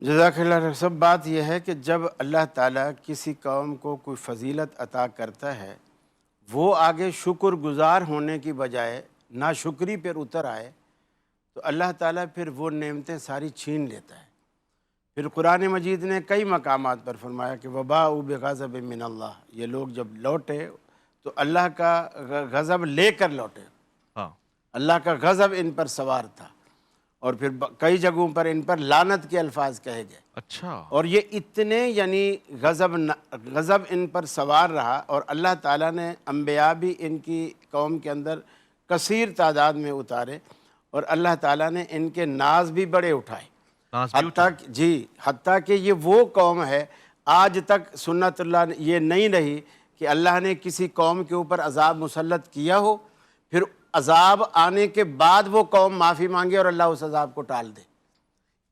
جزاک اللہ سب بات یہ ہے کہ جب اللہ تعالیٰ کسی قوم کو کوئی فضیلت عطا کرتا ہے، وہ آگے شکر گزار ہونے کی بجائے ناشکری پر اتر آئے تو اللہ تعالیٰ پھر وہ نعمتیں ساری چھین لیتا ہے۔ پھر قرآن مجید نے کئی مقامات پر فرمایا کہ وباءوا بغضب من اللہ، یہ لوگ جب لوٹے تو اللہ کا غضب لے کر لوٹے، ہاں اللہ کا غضب ان پر سوار تھا، اور پھر کئی جگہوں پر ان پر لعنت کے الفاظ کہے گئے۔ اچھا اور یہ اتنے یعنی غضب ان پر سوار رہا، اور اللہ تعالیٰ نے انبیاء بھی ان کی قوم کے اندر کثیر تعداد میں اتارے، اور اللہ تعالیٰ نے ان کے ناز بھی بڑے اٹھائے، ناز بھی حتیٰ کہ یہ وہ قوم ہے آج تک سنت اللہ یہ نہیں رہی کہ اللہ نے کسی قوم کے اوپر عذاب مسلط کیا ہو، پھر عذاب آنے کے بعد وہ قوم معافی مانگے اور اللہ اس عذاب کو ٹال دے۔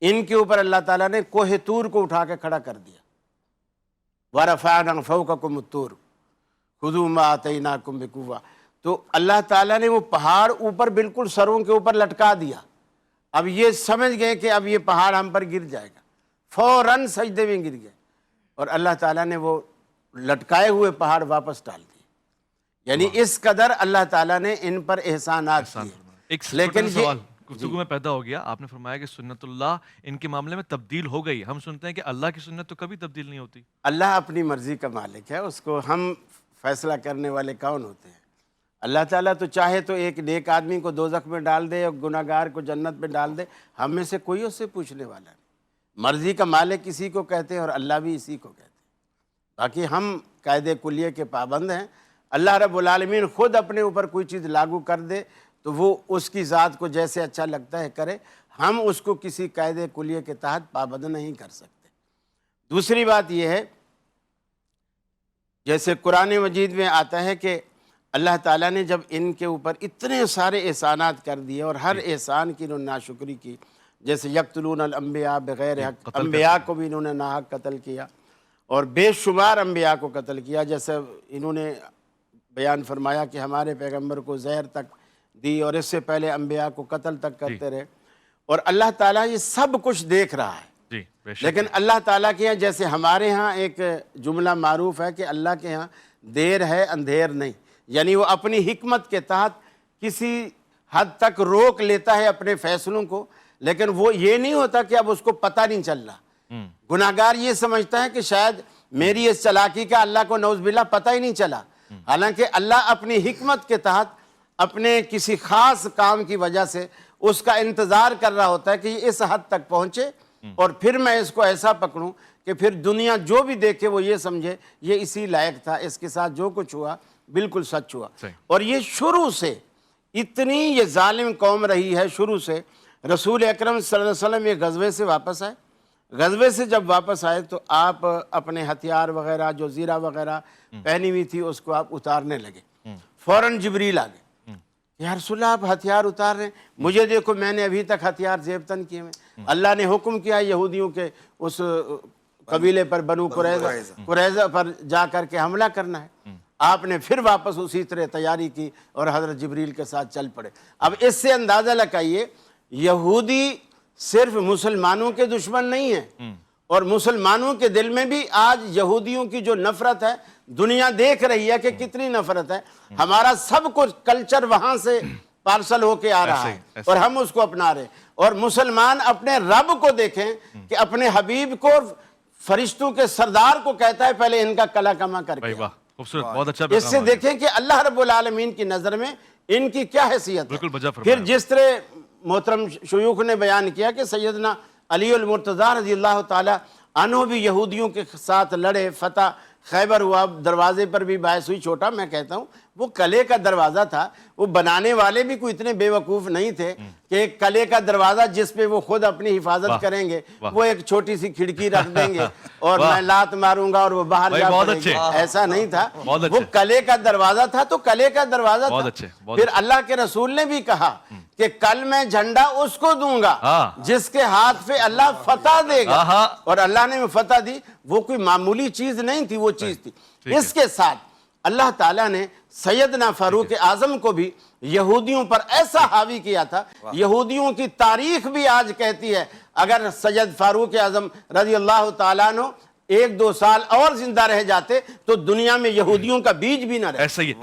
ان کے اوپر اللہ تعالیٰ نے کوہ طور کو اٹھا کے کھڑا کر دیا، وَرَفَعْنَا فَوْقَكُمُ الطُّورَ خُذُوا مَا آتَيْنَاكُمْ بِقُوَّةٍ، تو اللہ تعالیٰ نے وہ پہاڑ اوپر بالکل سروں کے اوپر لٹکا دیا۔ اب یہ سمجھ گئے کہ اب یہ پہاڑ ہم پر گر جائے گا، فوراً سجدے میں گر گئے، اور اللہ تعالیٰ نے وہ لٹکائے ہوئے پہاڑ واپس ڈال دیے۔ یعنی اس قدر اللہ تعالیٰ نے ان پر احسانات کیے۔ ایک لیکن سوال گفتگو میں پیدا ہو گیا، آپ نے فرمایا کہ سنت اللہ ان کے معاملے میں تبدیل ہو گئی، ہم سنتے ہیں کہ اللہ کی سنت تو کبھی تبدیل نہیں ہوتی۔ اللہ اپنی مرضی کا مالک ہے، اس کو ہم فیصلہ کرنے والے کون ہوتے ہیں؟ اللہ تعالیٰ تو چاہے تو ایک نیک آدمی کو دوزخ میں ڈال دے اور گناہ گار کو جنت میں ڈال دے، ہم میں سے کوئی اس سے پوچھنے والا نہیں۔ مرضی کا مالک کسی کو کہتے ہیں اور اللہ بھی اسی کو کہتے ہیں۔ باقی ہم قاعدے کلیے کے پابند ہیں۔ اللہ رب العالمین خود اپنے اوپر کوئی چیز لاگو کر دے تو وہ اس کی ذات کو جیسے اچھا لگتا ہے کرے، ہم اس کو کسی قاعدے کلیے کے تحت پابند نہیں کر سکتے۔ دوسری بات یہ ہے، جیسے قرآن مجید میں آتا ہے کہ اللہ تعالیٰ نے جب ان کے اوپر اتنے سارے احسانات کر دیے اور ہر احسان کی انہوں نے ناشکری کی، جیسے یقتلون الانبیاء بغیر حق، انبیاء کو بھی انہوں نے ناحق قتل کیا اور بے شمار انبیاء کو قتل کیا، جیسے انہوں نے بیان فرمایا کہ ہمارے پیغمبر کو زہر تک دی، اور اس سے پہلے انبیاء کو قتل تک کرتے رہے، اور اللہ تعالیٰ یہ سب کچھ دیکھ رہا ہے۔ لیکن اللہ تعالیٰ کے ہاں جیسے ہمارے ہاں ایک جملہ معروف ہے کہ اللہ کے ہاں دیر ہے اندھیر نہیں، یعنی وہ اپنی حکمت کے تحت کسی حد تک روک لیتا ہے اپنے فیصلوں کو، لیکن وہ یہ نہیں ہوتا کہ اب اس کو پتہ نہیں چل رہا۔ گناہگار یہ سمجھتا ہے کہ شاید میری اس چالاکی کا اللہ کو نعوذ باللہ پتہ ہی نہیں چلا، حالانکہ اللہ اپنی حکمت کے تحت اپنے کسی خاص کام کی وجہ سے اس کا انتظار کر رہا ہوتا ہے کہ یہ اس حد تک پہنچے اور پھر میں اس کو ایسا پکڑوں کہ پھر دنیا جو بھی دیکھے وہ یہ سمجھے یہ اسی لائق تھا، اس کے ساتھ جو کچھ ہوا بالکل سچ ہوا۔ اور یہ شروع سے اتنی یہ ظالم قوم رہی ہے، شروع سے رسول اکرم صلی اللہ علیہ وسلم یہ غزوے سے واپس آئے، غزوے سے جب واپس آئے تو آپ اپنے ہتھیار وغیرہ جو زیرہ وغیرہ پہنی ہوئی تھی اس کو آپ اتارنے لگے، فوراً جبریل آ گئے، یا رسول اللہ آپ ہتھیار اتار رہے ہیں، مجھے دیکھو میں نے ابھی تک ہتھیار زیب تن کیے ہوئے، اللہ نے حکم کیا یہودیوں کے اس قبیلے پر بنو قریظہ پر جا کر کے حملہ کرنا ہے۔ آپ نے پھر واپس اسی طرح تیاری کی اور حضرت جبریل کے ساتھ چل پڑے۔ اب اس سے اندازہ لگائیے یہودی صرف مسلمانوں کے دشمن نہیں ہیں، اور مسلمانوں کے دل میں بھی آج یہودیوں کی جو نفرت ہے دنیا دیکھ رہی ہے کہ کتنی نفرت ہے، ہمارا سب کچھ کلچر وہاں سے پارسل ہو کے آ رہا ہے اور ہم اس کو اپنا رہے ہیں۔ اور مسلمان اپنے رب کو دیکھیں کہ اپنے حبیب کو فرشتوں کے سردار کو کہتا ہے پہلے ان کا کلا کما کر کے، بہت اچھا۔ اس سے دیکھیں کہ اللہ رب العالمین کی نظر میں ان کی کیا حیثیت ہے۔ پھر جس طرح محترم شیوخ نے بیان کیا کہ سیدنا علی المرتضیٰ رضی اللہ تعالی عنہ بھی یہودیوں کے ساتھ لڑے، فتح خیبر ہوا، دروازے پر بھی باعث ہوئی، چھوٹا میں کہتا ہوں وہ کلے کا دروازہ تھا، وہ بنانے والے بھی کوئی اتنے بے وقوف نہیں تھے کہ ایک کلے کا دروازہ جس پہ وہ خود اپنی حفاظت کریں گے، وہ ایک چھوٹی سی کھڑکی رکھ دیں گے اور میں لات ماروں گا اور وہ باہر جا پڑے گی، ایسا نہیں تھا، وہ کلے کا دروازہ تھا تو کلے کا دروازہ تھا۔ پھر اللہ کے رسول نے بھی کہا کہ کل میں جھنڈا اس کو دوں گا جس کے ہاتھ پہ اللہ فتح دے گا، اور اللہ نے فتح دی، وہ کوئی معمولی چیز نہیں تھی، وہ چیز تھی۔ اس کے ساتھ اللہ تعالیٰ نے سیدنا فاروق اعظم کو بھی یہودیوں پر ایسا حاوی کیا تھا. یہودیوں کی تاریخ بھی آج کہتی ہے اگر سید فاروق اعظم رضی اللہ تعالیٰ عنہ 1-2 سال اور زندہ رہ جاتے تو دنیا میں یہودیوں کا بیج بھی نہ رہتا. ایسا ہی ہے.